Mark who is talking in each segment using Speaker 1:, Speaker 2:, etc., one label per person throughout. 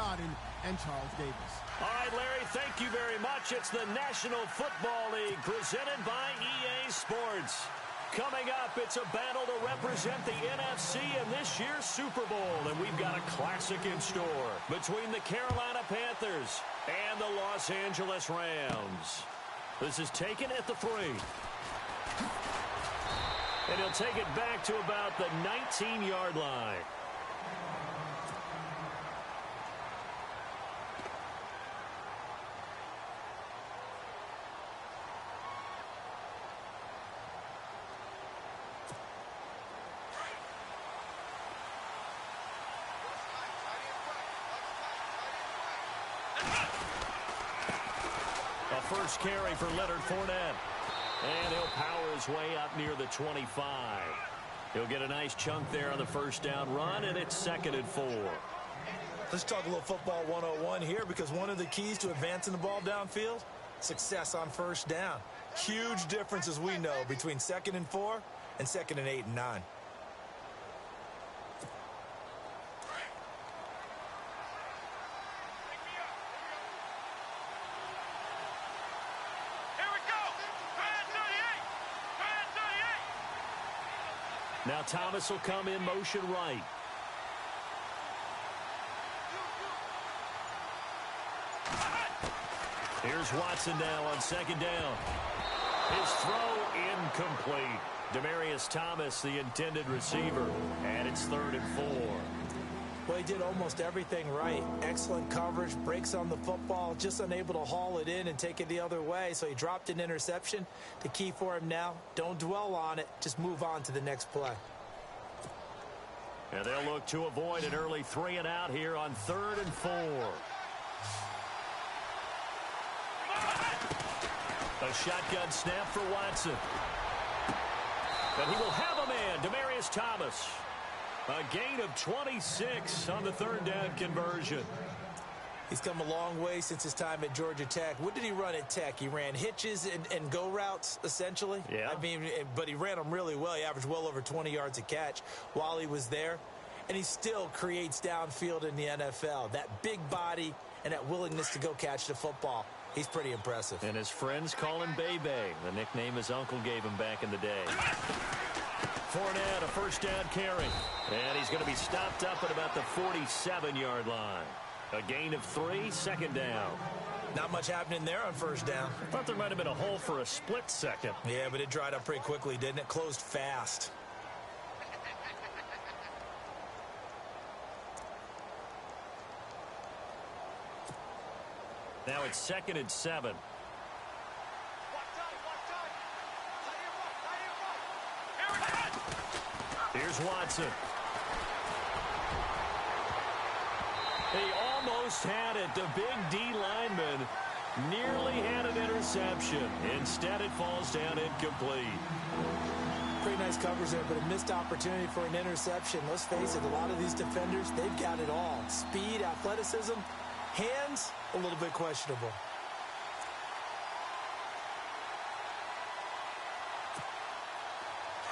Speaker 1: Godin and Charles Davis.
Speaker 2: All right, Larry, thank you very much. It's the National Football League presented by EA Sports. Coming up, it's a battle to represent the NFC in this year's Super Bowl, and we've got a classic in store between the Carolina Panthers and the Los Angeles Rams. This is taken at the 3. And he'll take it back to about the 19-yard line. First carry for Leonard Fournette. And he'll power his way up near the 25. He'll get a nice chunk there on the first down run, and it's 2nd and 4.
Speaker 3: Let's talk a little football 101 here, because one of the keys to advancing the ball downfield, success on first down. Huge difference, as we know, between 2nd and 4 and 2nd and 8 and 9.
Speaker 2: Now Thomas will come in motion right. Here's Watson now on 2nd down. His throw incomplete. Demaryius Thomas, the intended receiver, and it's 3rd and 4.
Speaker 3: Well, he did almost everything right. Excellent coverage, breaks on the football, just unable to haul it in and take it the other way. So he dropped an interception. The key for him now, don't dwell on it. Just move on to the next play.
Speaker 2: And they'll look to avoid an early 3 and out here on 3rd and 4. A shotgun snap for Watson. And he will have a man, Demaryius Thomas. A gain of 26 on the 3rd down conversion.
Speaker 3: He's come a long way since his time at Georgia Tech. What did he run at Tech? He ran hitches and go routes, essentially.
Speaker 2: Yeah.
Speaker 3: I mean, but he ran them really well. He averaged well over 20 yards a catch while he was there. And he still creates downfield in the NFL. That big body and that willingness to go catch the football. He's pretty impressive.
Speaker 2: And his friends call him Bebe, the nickname his uncle gave him back in the day. Fournette, a first down carry. And he's going to be stopped up at about the 47-yard line. A gain of 3, 2nd down.
Speaker 3: Not much happening there on first down.
Speaker 2: Thought there might have been a hole for a split second.
Speaker 3: Yeah, but it dried up pretty quickly, didn't it? Closed fast.
Speaker 2: Now it's 2nd and 7. Here's Watson. They almost had it. The big D lineman nearly had an interception. Instead, it falls down incomplete.
Speaker 3: Pretty nice coverage there, but a missed opportunity for an interception. Let's face it, a lot of these defenders, they've got it all. Speed, athleticism, hands, a little bit questionable.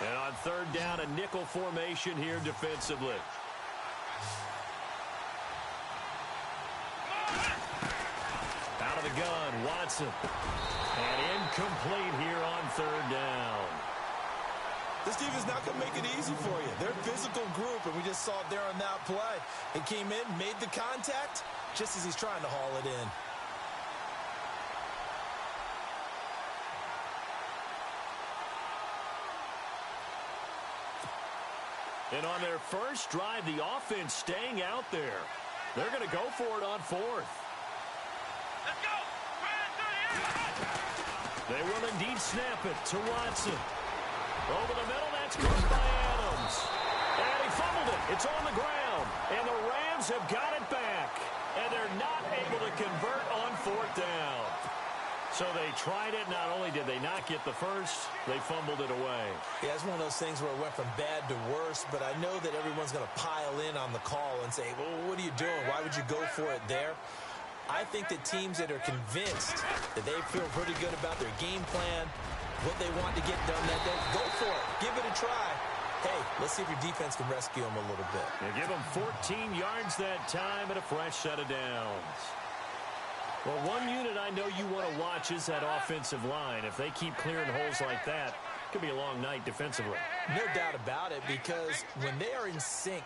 Speaker 2: And on 3rd down, a nickel formation here defensively. Out of the gun, Watson. And incomplete here on 3rd down.
Speaker 3: This team is not going to make it easy for you. They're a physical group, and we just saw it there on that play. He came in, made the contact, just as he's trying to haul it in.
Speaker 2: And on their first drive, the offense staying out there. They're going to go for it on 4th.
Speaker 4: Let's go!
Speaker 2: They will indeed snap it to Watson. Over the middle, that's caught by Adams. And he fumbled it. It's on the ground. And the Rams have got it back. And they're not able to convert on 4th down. So they tried it. Not only did they not get the first, they fumbled it away.
Speaker 3: Yeah, it's one of those things where it went from bad to worse, but I know that everyone's going to pile in on the call and say, well, what are you doing? Why would you go for it there? I think that teams that are convinced that they feel pretty good about their game plan, what they want to get done that day, go for it. Give it a try. hey, let's see if your defense can rescue them a little bit.
Speaker 2: They give them 14 yards that time and a fresh set of downs. Well, one unit I know you want to watch is that offensive line. If they keep clearing holes like that, it could be a long night defensively.
Speaker 3: No doubt about it, because when they are in sync,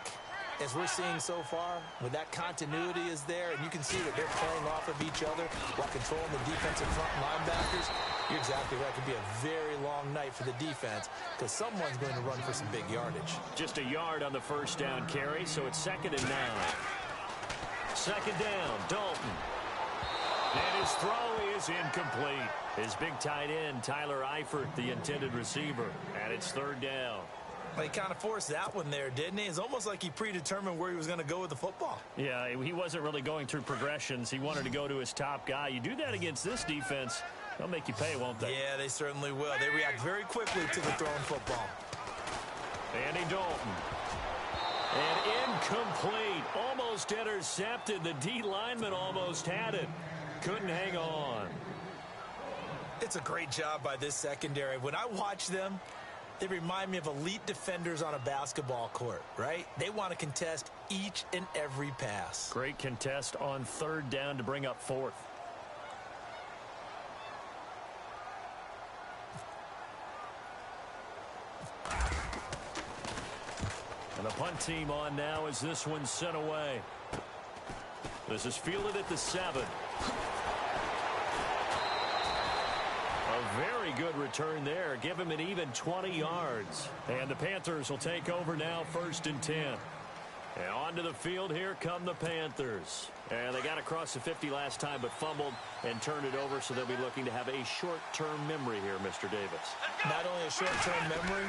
Speaker 3: as we're seeing so far, when that continuity is there, and you can see that they're playing off of each other while controlling the defensive front linebackers, you're exactly right. It could be a very long night for the defense because someone's going to run for some big yardage.
Speaker 2: Just a yard on the first down carry, so it's 2nd and 9. 2nd down, Dalton. And his throw is incomplete. His big tight end, Tyler Eifert, the intended receiver. And it's 3rd down.
Speaker 3: Well, he kind of forced that one there, didn't he? It's almost like he predetermined where he was going to go with the football.
Speaker 2: Yeah, he wasn't really going through progressions. He wanted to go to his top guy. You do that against this defense, they'll make you pay, won't they?
Speaker 3: Yeah, they certainly will. They react very quickly to the thrown football.
Speaker 2: Andy Dalton. And incomplete. Almost intercepted. The D lineman almost had it. Couldn't hang on.
Speaker 3: It's a great job by this secondary. When I watch them, they remind me of elite defenders on a basketball court, right? They want to contest each and every pass.
Speaker 2: Great contest on 3rd down to bring up 4th. And the punt team on now as this one's sent away. This is fielded at the 7. A very good return there. Give him an even 20 yards. And the Panthers will take over now, 1st and 10. And onto the field, here come the Panthers. And they got across the 50 last time, but fumbled and turned it over, so they'll be looking to have a short-term memory here, Mr. Davis.
Speaker 3: Not only a short-term memory,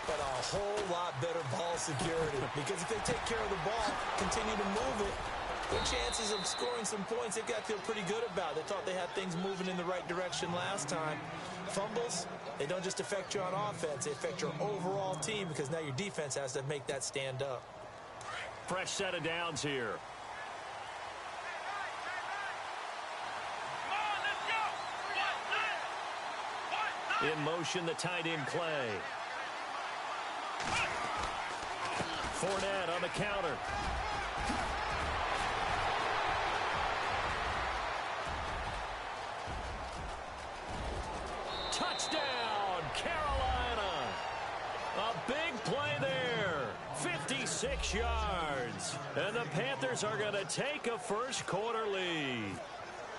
Speaker 3: but a whole lot better ball security. Because if they take care of the ball, continue to move it, good chances of scoring some points. They've got to feel pretty good about it. They thought they had things moving in the right direction last time. Fumbles, they don't just affect you on offense. They affect your overall team because now your defense has to make that stand up.
Speaker 2: Fresh set of downs here. In motion, the tight end Clay. Fournette on the counter. Touchdown, Carolina. A big play there. 56 yards. And the Panthers are going to take a first-quarter lead.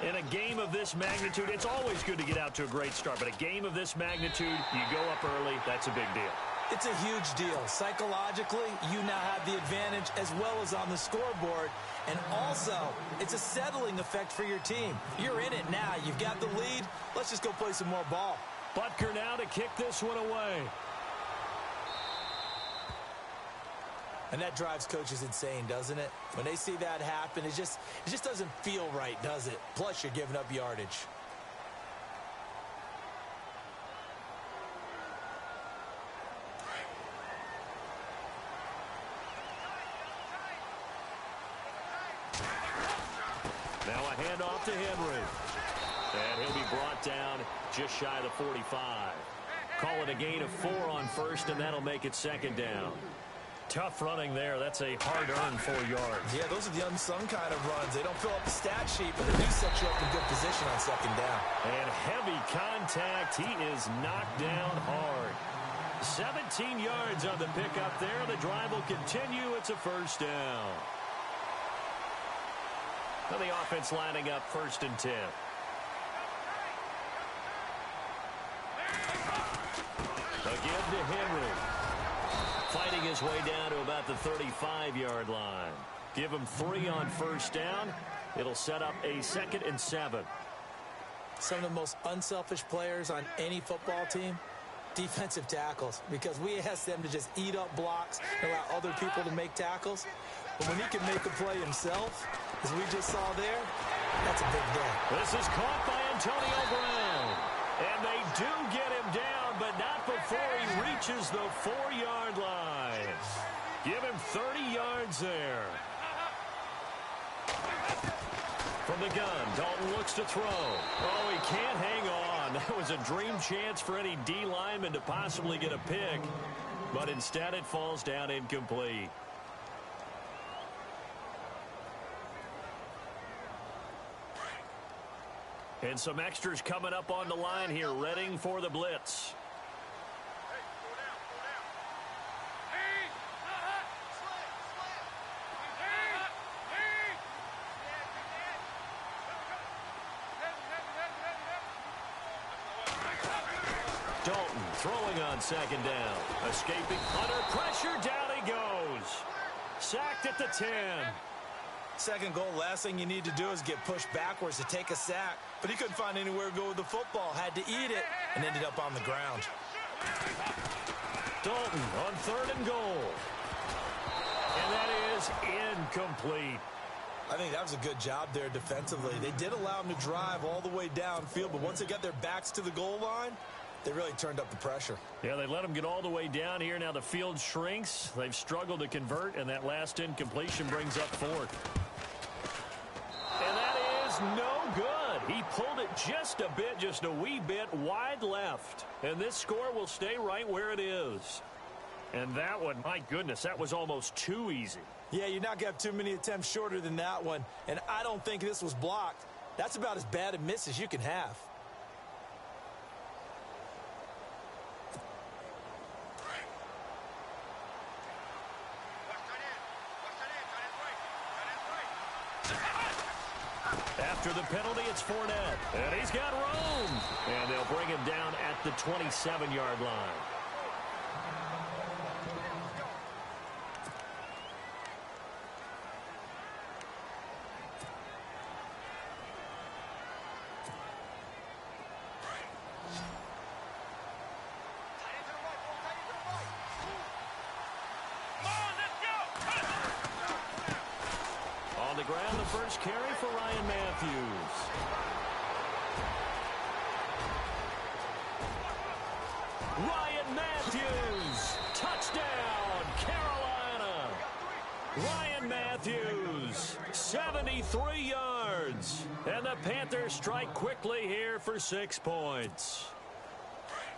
Speaker 2: In a game of this magnitude, it's always good to get out to a great start, but a game of this magnitude, you go up early, that's a big deal.
Speaker 3: It's a huge deal. Psychologically, you now have the advantage as well as on the scoreboard. And also, it's a settling effect for your team. You're in it now. You've got the lead. Let's just go play some more ball.
Speaker 2: Butker now to kick this one away.
Speaker 3: And that drives coaches insane, doesn't it? When they see that happen, it just doesn't feel right, does it? Plus, you're giving up yardage.
Speaker 2: Now a handoff to Henry. And he'll be brought down just shy of the 45. Call it a gain of 4 on 1st, and that'll make it 2nd down. Tough running there. That's a hard-earned 4 yards.
Speaker 3: Yeah, those are the unsung kind of runs. They don't fill up the stat sheet, but they do set you up in good position on 2nd down.
Speaker 2: And heavy contact. He is knocked down hard. 17 yards on the pickup there. The drive will continue. It's a 1st down. Now the offense lining up 1st and 10. Again to Henry. Fighting his way down to about the 35-yard line. Give him 3 on 1st down. It'll set up a 2nd and 7.
Speaker 3: Some of the most unselfish players on any football team, defensive tackles, because we ask them to just eat up blocks and allow other people to make tackles. But when he can make a play himself, as we just saw there, that's a big day.
Speaker 2: This is caught by Antonio Brown. And they do get him down, but not before he reaches the 4-yard line. Give him 30 yards there. From the gun, Dalton looks to throw. Oh, he can't hang on. That was a dream chance for any D lineman to possibly get a pick. but instead it falls down incomplete. And some extras coming up on the line here, readying for the blitz. Dalton throwing on second down. Escaping under pressure, down he goes. Sacked at the 10.
Speaker 3: Second goal, last thing you need to do is get pushed backwards to take a sack. But he couldn't find anywhere to go with the football. Had to eat it and ended up on the ground.
Speaker 2: Dalton on 3rd and goal. And that is incomplete.
Speaker 3: I think that was a good job there defensively. They did allow him to drive all the way downfield, but once they got their backs to the goal line, they really turned up the pressure. Yeah,
Speaker 2: they let him get all the way down here. Now the field shrinks. They've struggled to convert, and that last incompletion brings up 4th. And that is no good. He pulled it just a bit, just a wee bit wide left. And this score will stay right where it is. And that one, my goodness, that was almost too easy.
Speaker 3: Yeah, you're not going to have too many attempts shorter than that one. And I don't think this was blocked. That's about as bad a miss as you can have.
Speaker 2: After the penalty, it's Fournette. And he's got room. And they'll bring him down at the 27-yard line. Ground, the first carry for Ryan Matthews. Ryan Matthews, touchdown, Carolina. Ryan Matthews, 73 yards. And the Panthers strike quickly here for 6 points.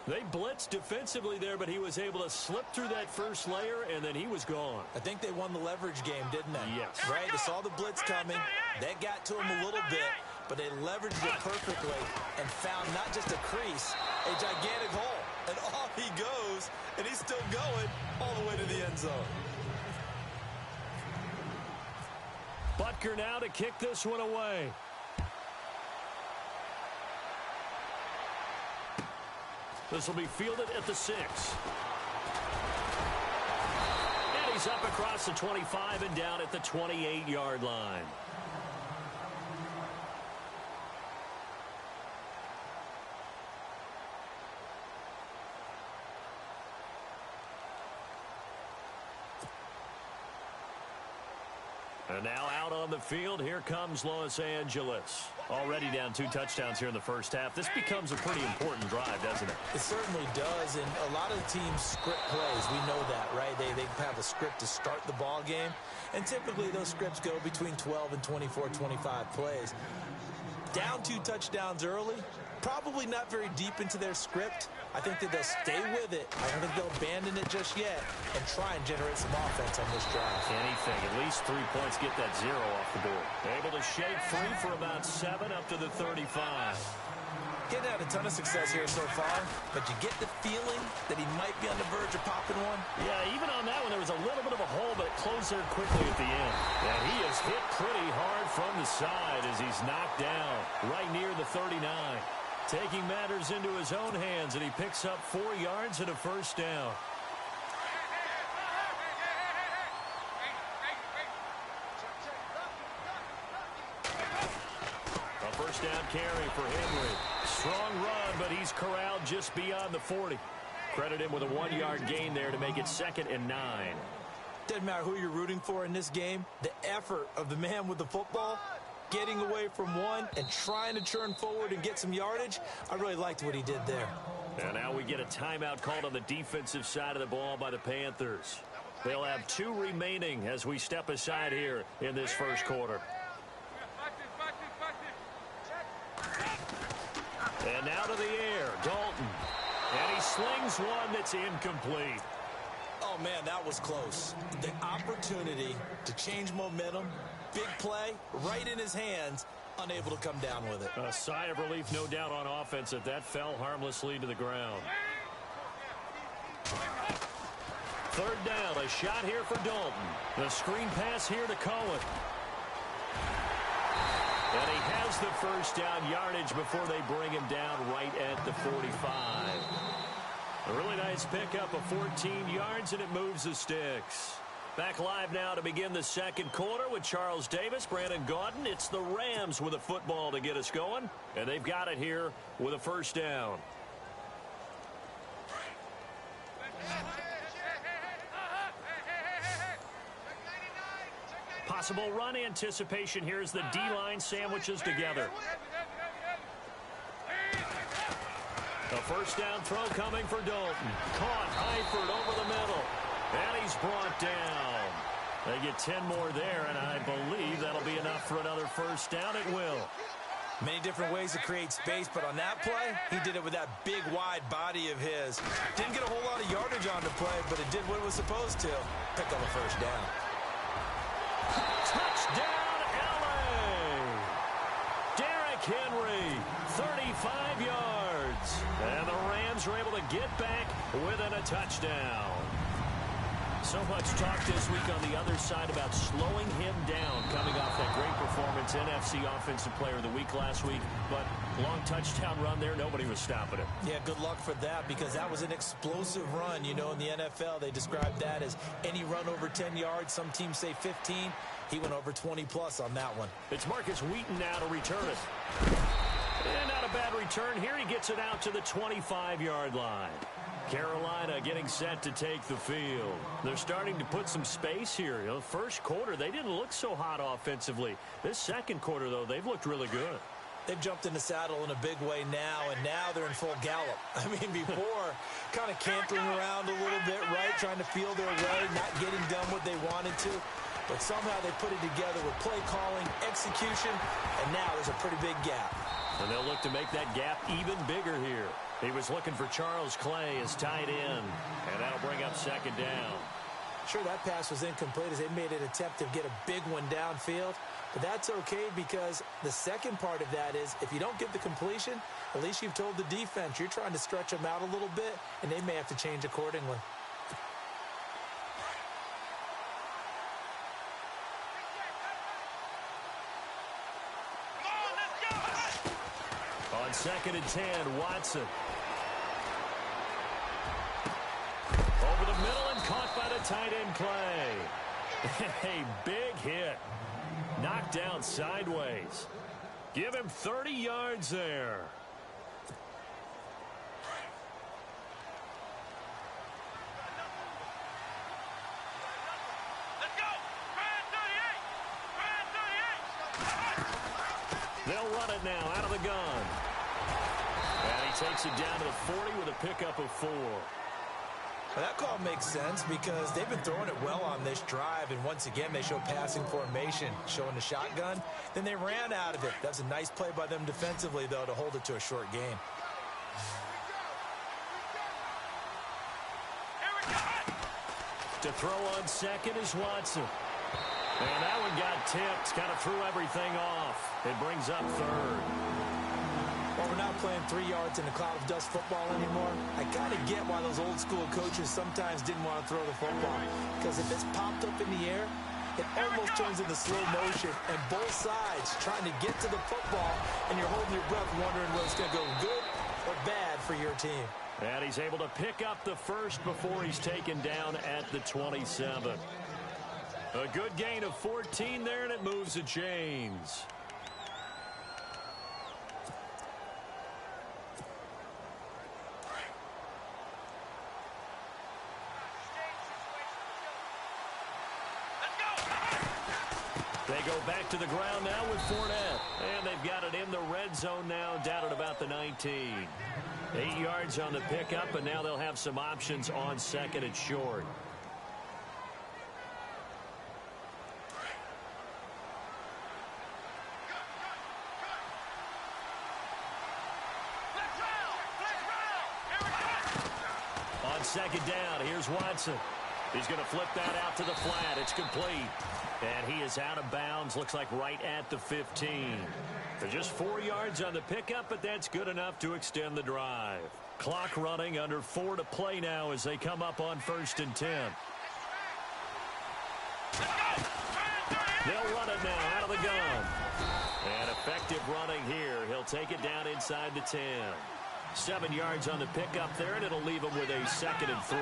Speaker 2: They blitzed defensively there, but he was able to slip through that first layer, and then he was gone.
Speaker 3: I think they won the leverage game, didn't they?
Speaker 2: Yes.
Speaker 3: Right? They saw the blitz coming. That got to him a little bit, but they leveraged it perfectly and found not just a crease, a gigantic hole. And off he goes, and he's still going all the way to the end zone.
Speaker 2: Butker now to kick this one away. This will be fielded at the 6. And he's up across the 25 and down at the 28-yard line. And now out on the field, here comes Los Angeles. Already down 2 touchdowns here in the first half. This becomes a pretty important drive, doesn't it?
Speaker 3: It certainly does, and a lot of the teams script plays. We know that, right? They have a script to start the ball game, and typically those scripts go between 12 and 24, 25 plays. Down 2 touchdowns early, probably not very deep into their script. I think that they'll stay with it. I don't think they'll abandon it just yet and try and generate some offense on this drive.
Speaker 2: Anything, at least 3 points, get that 0 off the board. Able to shake free for about 7 up to the 35.
Speaker 3: Getting had a ton of success here so far, but you get the feeling that he might be on the verge of popping one.
Speaker 2: Yeah, even on that one, there was a little bit of a hole, but it closed there quickly at the end. And he is hit pretty hard from the side as he's knocked down right near the 39. Taking matters into his own hands, and he picks up 4 yards and a first down. A first down carry for Henry. Strong run, but he's corralled just beyond the 40. Credit him with a 1-yard gain there to make it 2nd and 9.
Speaker 3: Doesn't matter who you're rooting for in this game. The effort of the man with the football, getting away from one and trying to turn forward and get some yardage. I really liked what he did there.
Speaker 2: And now we get a timeout called on the defensive side of the ball by the Panthers. They'll have 2 remaining as we step aside here in this first quarter. And now to the air, Dalton. And he slings one that's incomplete.
Speaker 3: Oh, man, that was close. The opportunity to change momentum, big play, right in his hands, unable to come down with it.
Speaker 2: A sigh of relief, no doubt, on offense that fell harmlessly to the ground. Third down, a shot here for Dalton. The screen pass here to Cohen. And he has the first down yardage before they bring him down right at the 45. A really nice pickup of 14 yards, and it moves the sticks. Back live now to begin the second quarter with Charles Davis, Brandon Gaudin. It's the Rams with a football to get us going, and they've got it here with a first down. Possible run anticipation here as the D-line sandwiches together. A first down throw coming for Dalton. Caught Eifert over the middle. And he's brought down. They get 10 more there, and I believe that'll be enough for another first down. It will.
Speaker 3: Many different ways to create space, but on that play, he did it with that big, wide body of his. Didn't get a whole lot of yardage on the play, but it did what it was supposed to. Pick up a first down.
Speaker 2: Touchdown, L.A. Derrick Henry, 35 yards. And the Rams are able to get back within a touchdown. So much talk this week on the other side about slowing him down coming off that great performance, NFC Offensive Player of the Week last week. But long touchdown run there, nobody was stopping him.
Speaker 3: Yeah, good luck for that because that was an explosive run. You know, in the NFL, they describe that as any run over 10 yards. Some teams say 15. He went over 20-plus on that one.
Speaker 2: It's Marcus Wheaton now to return it. And not a bad return here. He gets it out to the 25-yard line. Carolina getting set to take the field. They're starting to put some space here. You know, first quarter, they didn't look so hot offensively. This second quarter, though, they've looked really good.
Speaker 3: They've jumped in the saddle in a big way now, and now they're in full gallop. I mean, before, kind of cantering around a little bit, right, trying to feel their way, not getting done what they wanted to. But somehow they put it together with play calling, execution, and now there's a pretty big gap.
Speaker 2: And they'll look to make that gap even bigger here. He was looking for Charles Clay as tight end, and that'll bring up second down.
Speaker 3: Sure, that pass was incomplete as they made an attempt to get a big one downfield, but that's okay because the second part of that is if you don't get the completion, at least you've told the defense you're trying to stretch them out a little bit, and they may have to change accordingly.
Speaker 2: On 2nd and 10, Watson. Over the middle and caught by the tight end Clay. A big hit. Knocked down sideways. Give him 30 yards there.
Speaker 4: Let's go! Brand 38!
Speaker 2: They'll run it now out of the gun. And he takes it down to the 40 with a pickup of 4.
Speaker 3: Well, that call makes sense because they've been throwing it well on this drive, and once again they show passing formation, showing the shotgun. Then they ran out of it. That's a nice play by them defensively, though, to hold it to a short game.
Speaker 2: To throw on second is Watson. And that one got tipped, kind of threw everything off. It brings up third.
Speaker 3: Well, we're not playing 3 yards in a cloud of dust football anymore. I kind of get why those old school coaches sometimes didn't want to throw the football. Because if it's popped up in the air, it almost turns into slow motion. And both sides trying to get to the football, and you're holding your breath wondering whether it's going to go good or bad for your team.
Speaker 2: And he's able to pick up the first before he's taken down at the 27. A good gain of 14 there, and it moves the chains. They go back to the ground now with Fournette. And they've got it in the red zone now, down at about the 19. 8 yards on the pickup, and now they'll have some options on second and short. On second down, here's Watson. He's going to flip that out to the flat. It's complete. And he is out of bounds, looks like right at the 15. They're just 4 yards on the pickup, but that's good enough to extend the drive. Clock running, under 4 to play now as they come up on 1st and 10. They'll run it now out of the gun. And effective running here. He'll take it down inside the 10. 7 yards on the pickup there, and it'll leave him with a 2nd and 3.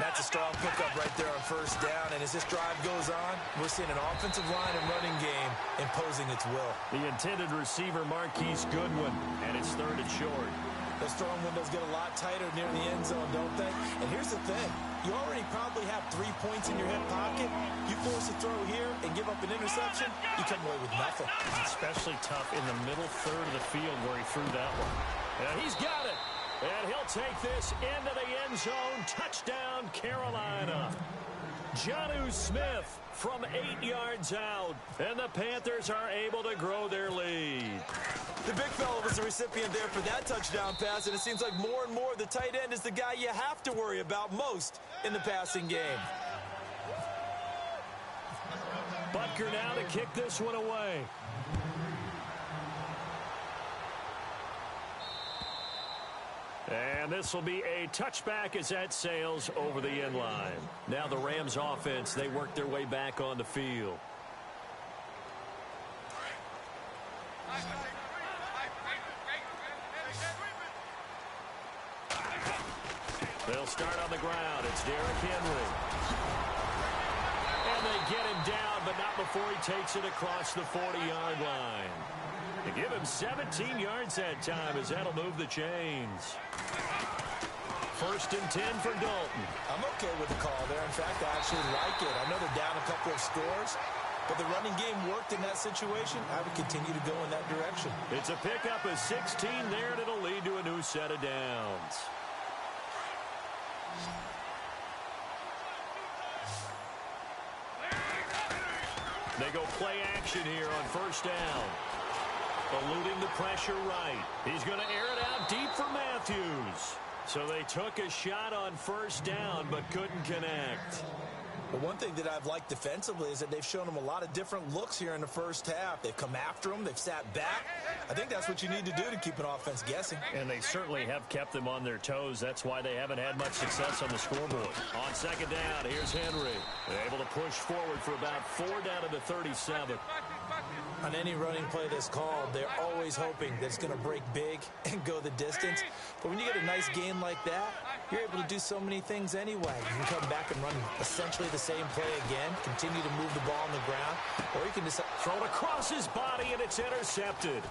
Speaker 3: That's a strong pickup right there on 1st down. And as this drive goes on, we're seeing an offensive line and running game imposing its will.
Speaker 2: The intended receiver, Marquise Goodwin, and it's 3rd and short.
Speaker 3: Those throwing windows get a lot tighter near the end zone, don't they? And here's the thing. You already probably have 3 points in your hip pocket. You force a throw here and give up an interception, you come away with nothing.
Speaker 5: Especially tough in the middle third of the field where he threw that one.
Speaker 2: And he's got it. And he'll take this into the end zone. Touchdown, Carolina. Jonnu Smith from 8 yards out. And the Panthers are able to grow their lead.
Speaker 3: The big fella was the recipient there for that touchdown pass, and it seems like more and more the tight end is the guy you have to worry about most in the passing game.
Speaker 2: Butker now to kick this one away. And this will be a touchback as that sails over the end line. Now the Rams offense, they work their way back on the field. They'll start on the ground. It's Derrick Henry. And they get him down, but not before he takes it across the 40-yard line. They give him 17 yards that time as that'll move the chains. 1st and 10 for Dalton.
Speaker 3: I'm okay with the call there. In fact, I actually like it. I know they're down a couple of scores, but the running game worked in that situation. I would continue to go in that direction.
Speaker 2: It's a pickup of 16 there, and it'll lead to a new set of downs. They go play action here on 1st down. Eluding the pressure right. He's going to air it out deep for Matthews. So they took a shot on 1st down, but couldn't connect.
Speaker 3: But one thing that I've liked defensively is that they've shown him a lot of different looks here in the 1st half. They've come after him. They've sat back. I think that's what you need to do to keep an offense guessing.
Speaker 2: And they certainly have kept them on their toes. That's why they haven't had much success on the scoreboard. On 2nd down, here's Henry. They're able to push forward for about 4 down to the 37.
Speaker 3: On any running play that's called, they're always hoping that it's going to break big and go the distance. But when you get a nice gain like that, you're able to do so many things anyway. You can come back and run essentially the same play again, continue to move the ball on the ground, or you can just
Speaker 2: throw it across his body, and it's intercepted.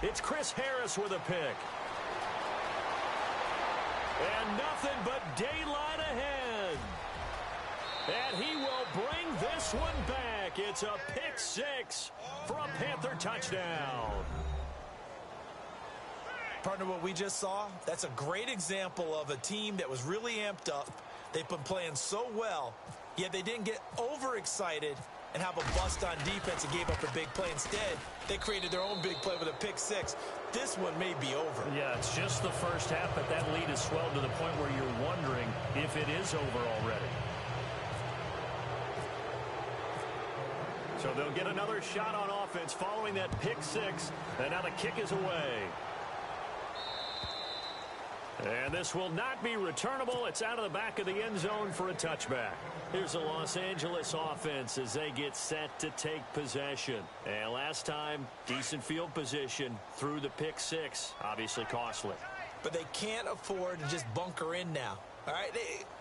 Speaker 2: It's Chris Harris with a pick. And nothing but daylight ahead. And he will bring this one back. It's a pick 6 for a Panther touchdown.
Speaker 3: Partner, what we just saw, that's a great example of a team that was really amped up. They've been playing so well, yet they didn't get overexcited and have a bust on defense and gave up a big play. Instead, they created their own big play with a pick 6. This one may be over.
Speaker 5: Yeah, it's just the 1st half, but that lead has swelled to the point where you're wondering if it is over already.
Speaker 2: So they'll get another shot on offense following that pick 6, and now the kick is away. And this will not be returnable. It's out of the back of the end zone for a touchback. Here's the Los Angeles offense as they get set to take possession. And last time, decent field position through the pick 6. Obviously costly.
Speaker 3: But they can't afford to just bunker in now. All right,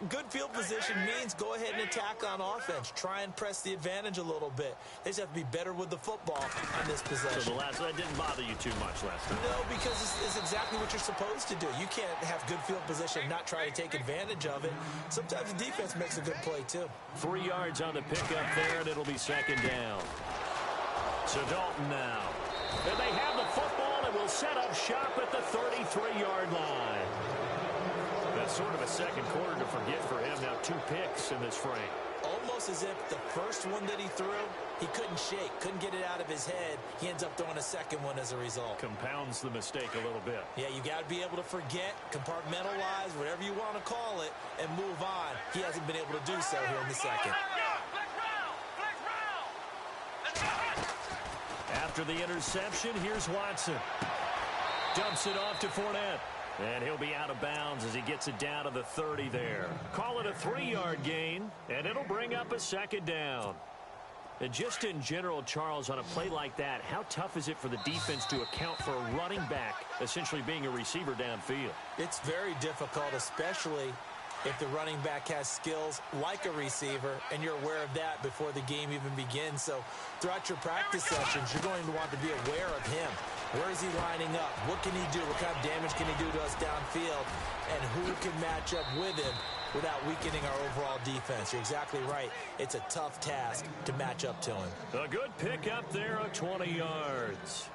Speaker 3: good field position means go ahead and attack on offense. Try and press the advantage a little bit. They just have to be better with the football on this possession.
Speaker 2: So that didn't bother you too much last time?
Speaker 3: No, because it's exactly what you're supposed to do. You can't have good field position and not try to take advantage of it. Sometimes the defense makes a good play, too.
Speaker 2: 3 yards on the pickup there, and it'll be 2nd down. So Dalton now. And they have the football and will set up shop at the 33-yard line. That's sort of a second quarter to forget for him. Now 2 picks in this frame.
Speaker 3: almost as if the first one that he threw, he couldn't shake, couldn't get it out of his head. He ends up throwing a second one as a result.
Speaker 5: Compounds the mistake a little bit.
Speaker 3: Yeah, you got to be able to forget, compartmentalize, whatever you want to call it, and move on. He hasn't been able to do so here in the second.
Speaker 2: After the interception, here's Watson. Dumps it off to Fournette. And he'll be out of bounds as he gets it down to the 30 there. Call it a 3-yard gain, and it'll bring up a second down. And just in general, Charles, on a play like that, how tough is it for the defense to account for a running back essentially being a receiver downfield?
Speaker 3: It's very difficult, especially if the running back has skills like a receiver, and you're aware of that before the game even begins. So throughout your practice sessions, you're going to want to be aware of him. Where is he lining up? What can he do? What kind of damage can he do to us downfield? And who can match up with him without weakening our overall defense? You're exactly right. It's a tough task to match up to him.
Speaker 2: A good pick up there of 20 yards.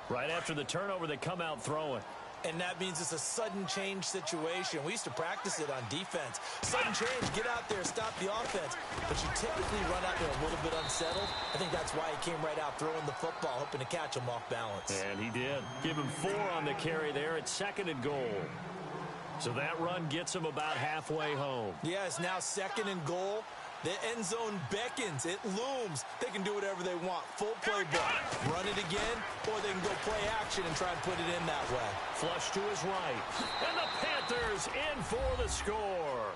Speaker 2: Right after the turnover, they come out throwing.
Speaker 3: And that means it's a sudden change situation. We used to practice it on defense. Sudden change, get out there, stop the offense. But you typically run out there a little bit unsettled. I think that's why he came right out throwing the football, hoping to catch him off balance.
Speaker 2: And he did. Give him 4 on the carry there at 2nd and goal. So that run gets him about halfway home.
Speaker 3: Yeah, it's now 2nd and goal. The end zone beckons. It looms. They can do whatever they want. Full playbook. Run it again, or they can go play action and try and put it in that way.
Speaker 2: Flush to his right. And the Panthers in for the score.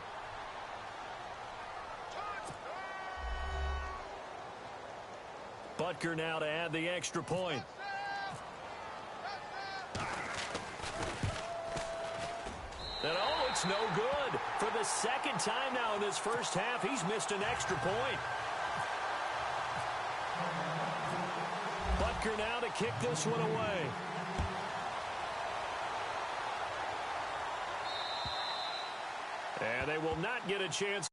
Speaker 2: Butker now to add the extra point. And oh, it's no good. For the second time now in this first half, he's missed an extra point. Butker now to kick this one away. And they will not get a chance.